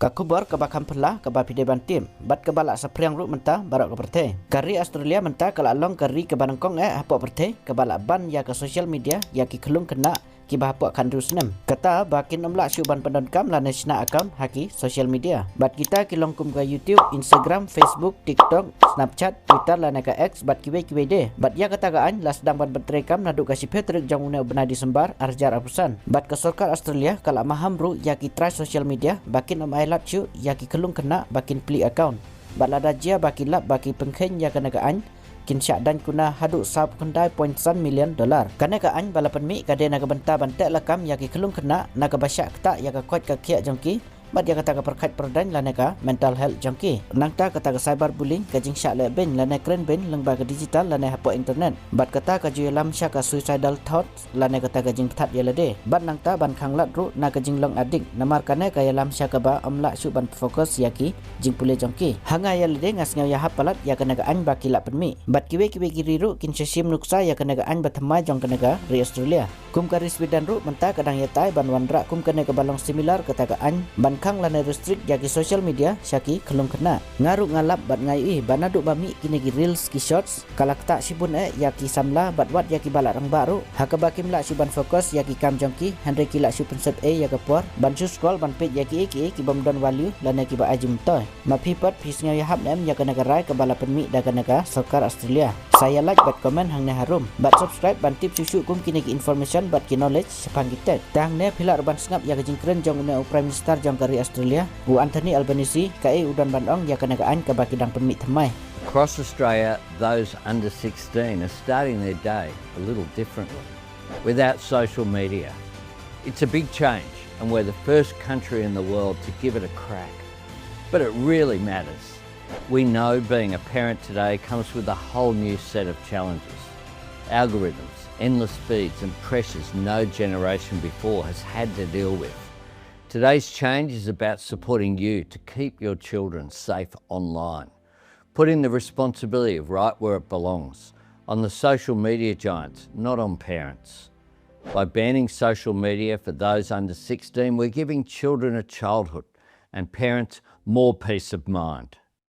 Kakubor kabakam pelah kabapide bantim bat kabalak sapriang ru mentah barak ke perteh. Kari Australia mentah kalalong kari kebanangkong hapok perteh kabalak ban ya ke social media ya ki kelung kena ki bahapok kandu senem. Kata bakin omlak syuban pendonkam la national account haki social media. Bat kita kilong kum ke YouTube, Instagram, Facebook, TikTok, Snapchat, Twitter la neka X bat kiwe de. Bat ya kata gaan la sedang ban betrekam naduk kasih petrik jang une benar disembar arjar apusan. Bat ke sorkar Australia kalak maham ru ya ki try social media bakin om lap cu ya ki kelung kena bakin pli account bat lada jia baki lap baki pengkhen ya kenegaan kin syak dan kuna haduk sab kendai $0.1 million kenegaan balapan mi kade naga benta bantek lakam ya ki kelung kena naga basyak ketak ya ka kuat ka kiak jongki bat ya kata ka perkat perdan la neka mental health jongki nangta kata ka cyber bullying ka jing syak le ben la ne kren ben lengba ka digital la ne hapo internet bat kata ka ju lam syak ka suicidal thoughts la ne kata ka jing that ya lede bat nangta ban khang lat ru na ka jing long adik namar kane ka ya lam syak ka ba amla syu ban fokus yaki jing pule jongki hanga ya lede ngas ngau ya hapalat ya ka naga an baki lap penmi bat kiwe giri ru kin syim nuksa ya ka naga an bathamai jong ka naga ri Australia kum ka risbidan ru menta kadang ya tai ban wanra kum ka naga balong similar kata ka an ban khang lana restrict yaki social media syaki kelung kena ngaru ngalap bat ngai banaduk bami kini gi reels ki shorts kalak tak sibun yaki samla bat wat yaki balak rang baru hakabakim la syuban fokus yaki kam jongki handre kila syu penset yaka por ban su scroll ban page yaki ki bam don value lana ki ba ajim toy ma pipat pis ngau ya hap nem yaka nagarai ka balapan mi daga naga sokar Australia saya like bat komen hang ne harum bat subscribe ban tip susu kum kini ki information bat ki knowledge sepang kita tang ne pilak ban sengap ya kejing keren jong une prime minister jong kari Australia u Anthony Albanese kai udan bandong ya kenegaan ka baki dang permit thamai. Across Australia, those under 16 are starting their day a little differently, without social media. It's a big change, and we're the first country in the world to give it a crack. But it really matters. We know being a parent today comes with a whole new set of challenges. Algorithms, endless speeds and pressures no generation before has had to deal with. Today's change is about supporting you to keep your children safe online, putting the responsibility right where it belongs, on the social media giants, not on parents. By banning social media for those under 16, we're giving children a childhood and parents more peace of mind.